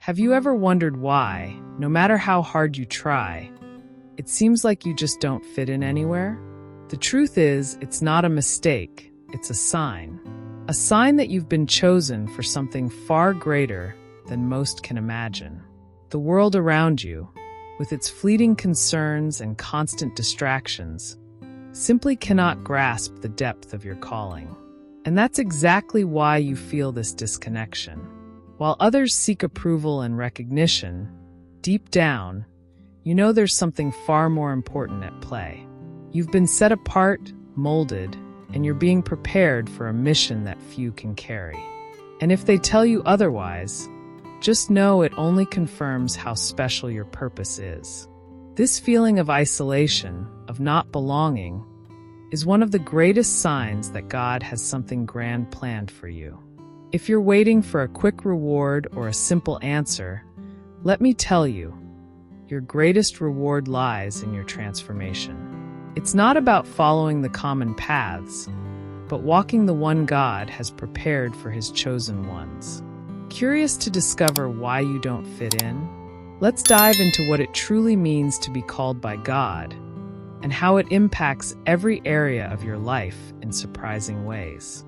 Have you ever wondered why, no matter how hard you try, it seems like you just don't fit in anywhere? The truth is, it's not a mistake, it's a sign. A sign that you've been chosen for something far greater than most can imagine. The world around you, with its fleeting concerns and constant distractions, simply cannot grasp the depth of your calling. And that's exactly why you feel this disconnection. While others seek approval and recognition, deep down, you know there's something far more important at play. You've been set apart, molded, and you're being prepared for a mission that few can carry. And if they tell you otherwise, just know it only confirms how special your purpose is. This feeling of isolation, of not belonging, is one of the greatest signs that God has something grand planned for you. If you're waiting for a quick reward or a simple answer, let me tell you, your greatest reward lies in your transformation. It's not about following the common paths, but walking the one God has prepared for His chosen ones. Curious to discover why you don't fit in? Let's dive into what it truly means to be called by God and how it impacts every area of your life in surprising ways.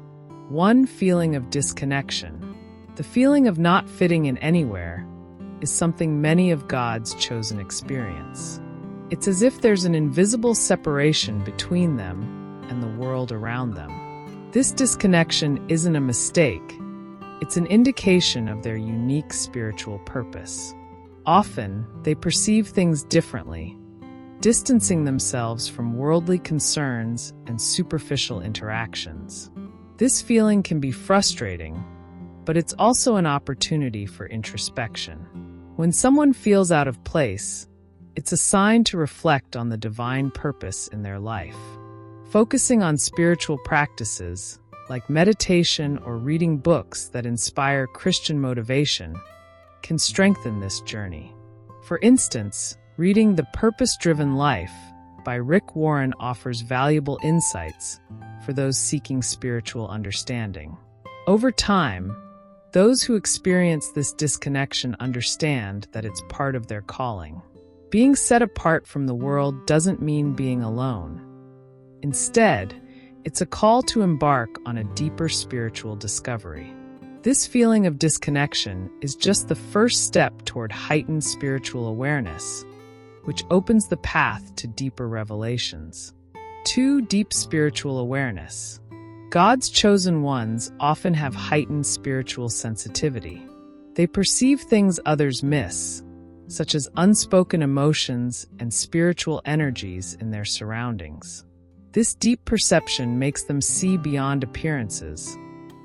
1. Feeling of disconnection. The feeling of not fitting in anywhere is something many of God's chosen experience. It's as if there's an invisible separation between them and the world around them. This disconnection isn't a mistake. It's an indication of their unique spiritual purpose. Often, they perceive things differently, distancing themselves from worldly concerns and superficial interactions. This feeling can be frustrating, but it's also an opportunity for introspection. When someone feels out of place, it's a sign to reflect on the divine purpose in their life. Focusing on spiritual practices, like meditation or reading books that inspire Christian motivation, can strengthen this journey. For instance, reading The Purpose-Driven Life by Rick Warren offers valuable insights for those seeking spiritual understanding. Over time, those who experience this disconnection understand that it's part of their calling. Being set apart from the world doesn't mean being alone. Instead, it's a call to embark on a deeper spiritual discovery. This feeling of disconnection is just the first step toward heightened spiritual awareness, which opens the path to deeper revelations. 2. Deep spiritual awareness. God's chosen ones often have heightened spiritual sensitivity. They perceive things others miss, such as unspoken emotions and spiritual energies in their surroundings. This deep perception makes them see beyond appearances,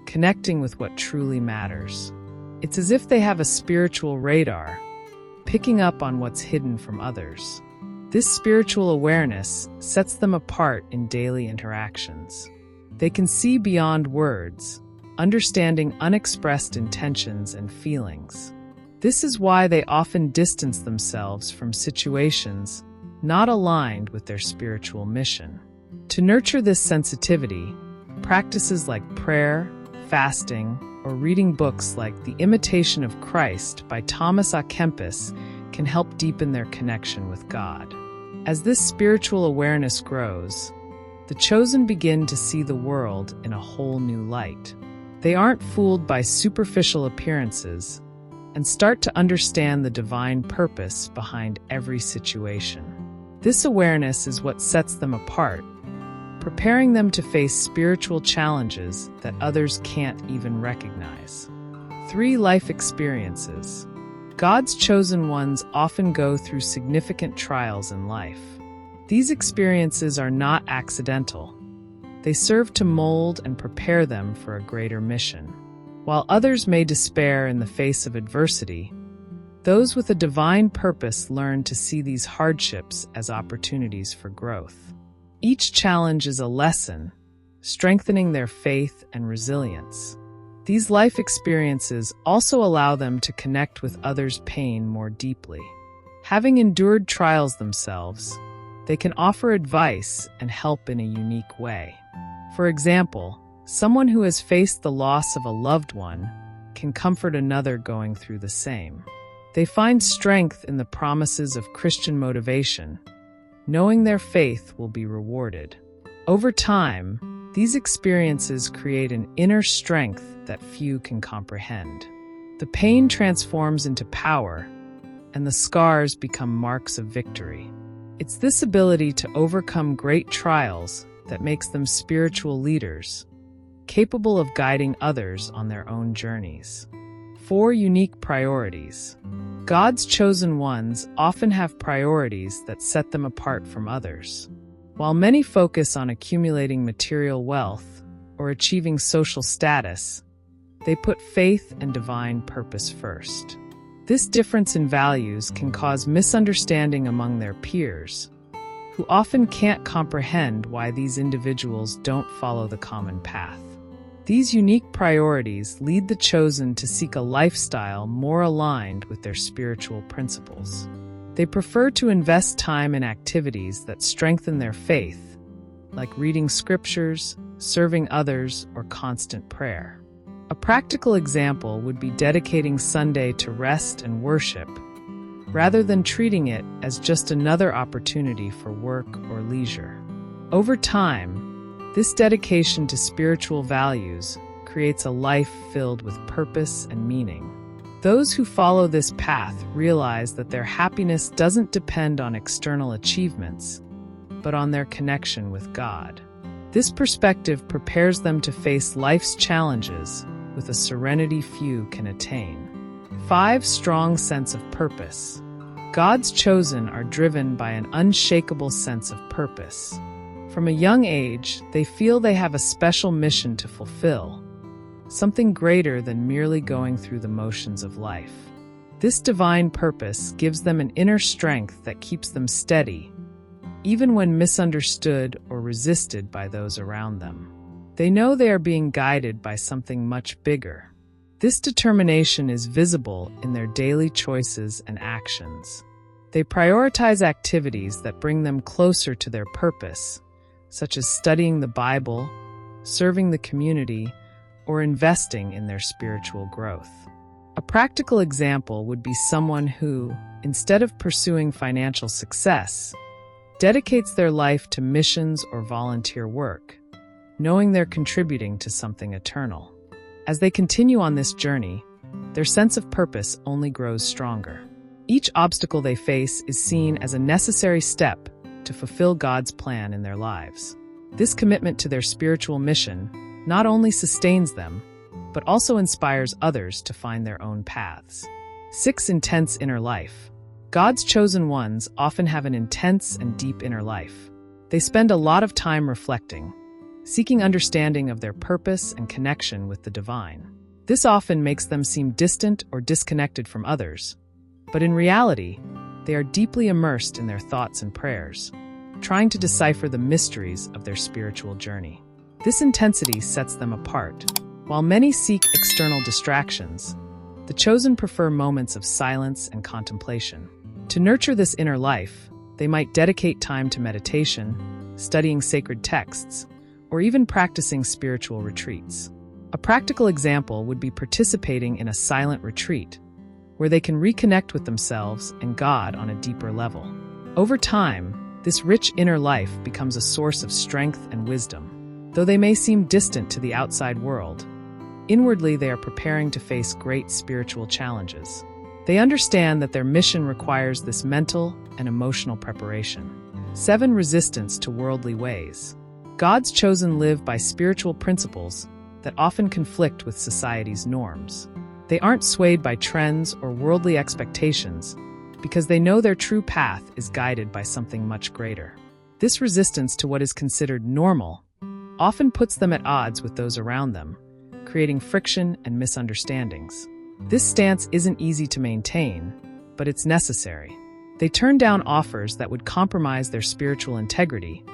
connecting with what truly matters. It's as if they have a spiritual radar, picking up on what's hidden from others. This spiritual awareness sets them apart in daily interactions. They can see beyond words, understanding unexpressed intentions and feelings. This is why they often distance themselves from situations not aligned with their spiritual mission. To nurture this sensitivity, practices like prayer, fasting, or reading books like The Imitation of Christ by Thomas A. Kempis can help deepen their connection with God. As this spiritual awareness grows, the chosen begin to see the world in a whole new light. They aren't fooled by superficial appearances and start to understand the divine purpose behind every situation. This awareness is what sets them apart, preparing them to face spiritual challenges that others can't even recognize. 3. Life experiences. God's chosen ones often go through significant trials in life. These experiences are not accidental. They serve to mold and prepare them for a greater mission. While others may despair in the face of adversity, those with a divine purpose learn to see these hardships as opportunities for growth. Each challenge is a lesson, strengthening their faith and resilience. These life experiences also allow them to connect with others' pain more deeply. Having endured trials themselves, they can offer advice and help in a unique way. For example, someone who has faced the loss of a loved one can comfort another going through the same. They find strength in the promises of Christian motivation, knowing their faith will be rewarded. Over time, these experiences create an inner strength that few can comprehend. The pain transforms into power, and the scars become marks of victory. It's this ability to overcome great trials that makes them spiritual leaders, capable of guiding others on their own journeys. 4 unique priorities. God's chosen ones often have priorities that set them apart from others. While many focus on accumulating material wealth or achieving social status, they put faith and divine purpose first. This difference in values can cause misunderstanding among their peers, who often can't comprehend why these individuals don't follow the common path. These unique priorities lead the chosen to seek a lifestyle more aligned with their spiritual principles. They prefer to invest time in activities that strengthen their faith, like reading scriptures, serving others, or constant prayer. A practical example would be dedicating Sunday to rest and worship, rather than treating it as just another opportunity for work or leisure. Over time, this dedication to spiritual values creates a life filled with purpose and meaning. Those who follow this path realize that their happiness doesn't depend on external achievements, but on their connection with God. This perspective prepares them to face life's challenges with a serenity few can attain. 5 strong sense of purpose. God's chosen are driven by an unshakable sense of purpose. From a young age, they feel they have a special mission to fulfill, something greater than merely going through the motions of life. This divine purpose gives them an inner strength that keeps them steady, even when misunderstood or resisted by those around them. They know they are being guided by something much bigger. This determination is visible in their daily choices and actions. They prioritize activities that bring them closer to their purpose, such as studying the Bible, serving the community, or investing in their spiritual growth. A practical example would be someone who, instead of pursuing financial success, dedicates their life to missions or volunteer work, knowing they're contributing to something eternal. As they continue on this journey, their sense of purpose only grows stronger. Each obstacle they face is seen as a necessary step to fulfill God's plan in their lives. This commitment to their spiritual mission not only sustains them, but also inspires others to find their own paths. 6 intense inner life. God's chosen ones often have an intense and deep inner life. They spend a lot of time reflecting, seeking understanding of their purpose and connection with the divine. This often makes them seem distant or disconnected from others, but in reality, they are deeply immersed in their thoughts and prayers, trying to decipher the mysteries of their spiritual journey. This intensity sets them apart. While many seek external distractions, the chosen prefer moments of silence and contemplation. To nurture this inner life, they might dedicate time to meditation, studying sacred texts, or even practicing spiritual retreats. A practical example would be participating in a silent retreat, where they can reconnect with themselves and God on a deeper level. Over time, this rich inner life becomes a source of strength and wisdom. Though they may seem distant to the outside world, inwardly they are preparing to face great spiritual challenges. They understand that their mission requires this mental and emotional preparation. 7 resistance to worldly ways. God's chosen live by spiritual principles that often conflict with society's norms. They aren't swayed by trends or worldly expectations because they know their true path is guided by something much greater. This resistance to what is considered normal often puts them at odds with those around them, creating friction and misunderstandings. This stance isn't easy to maintain, but it's necessary. They turn down offers that would compromise their spiritual integrity,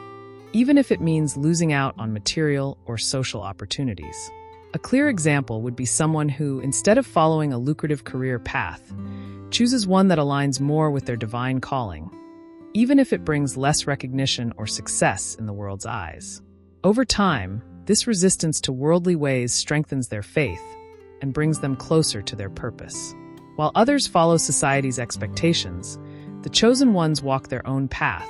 even if it means losing out on material or social opportunities. A clear example would be someone who, instead of following a lucrative career path, chooses one that aligns more with their divine calling, even if it brings less recognition or success in the world's eyes. Over time, this resistance to worldly ways strengthens their faith and brings them closer to their purpose. While others follow society's expectations, the chosen ones walk their own path,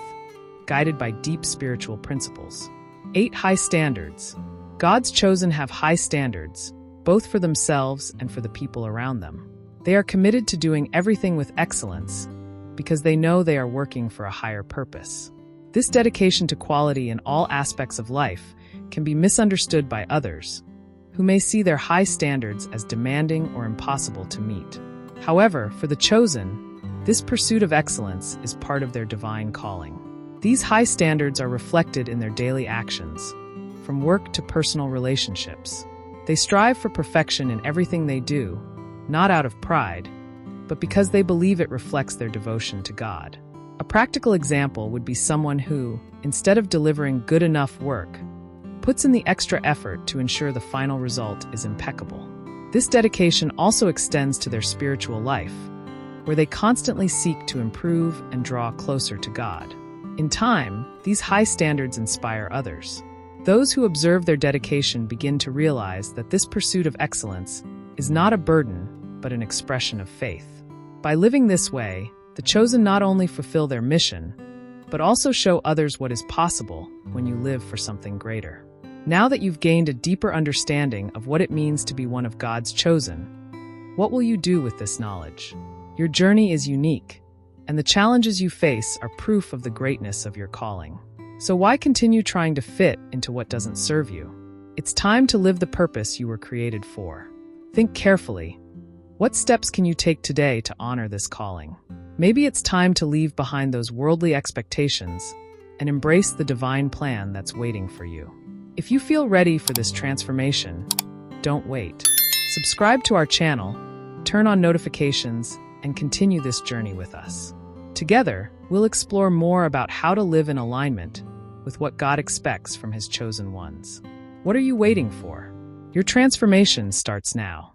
guided by deep spiritual principles. 8 high standards. God's chosen have high standards, both for themselves and for the people around them. They are committed to doing everything with excellence because they know they are working for a higher purpose. This dedication to quality in all aspects of life can be misunderstood by others, who may see their high standards as demanding or impossible to meet. However, for the chosen, this pursuit of excellence is part of their divine calling. These high standards are reflected in their daily actions, from work to personal relationships. They strive for perfection in everything they do, not out of pride, but because they believe it reflects their devotion to God. A practical example would be someone who, instead of delivering good enough work, puts in the extra effort to ensure the final result is impeccable. This dedication also extends to their spiritual life, where they constantly seek to improve and draw closer to God. In time, these high standards inspire others. Those who observe their dedication begin to realize that this pursuit of excellence is not a burden, but an expression of faith. By living this way, the chosen not only fulfill their mission, but also show others what is possible when you live for something greater. Now that you've gained a deeper understanding of what it means to be one of God's chosen, what will you do with this knowledge? Your journey is unique, and the challenges you face are proof of the greatness of your calling. So why continue trying to fit into what doesn't serve you? It's time to live the purpose you were created for. Think carefully. What steps can you take today to honor this calling? Maybe it's time to leave behind those worldly expectations and embrace the divine plan that's waiting for you. If you feel ready for this transformation, don't wait. Subscribe to our channel, turn on notifications, and continue this journey with us. Together, we'll explore more about how to live in alignment with what God expects from His chosen ones. What are you waiting for? Your transformation starts now.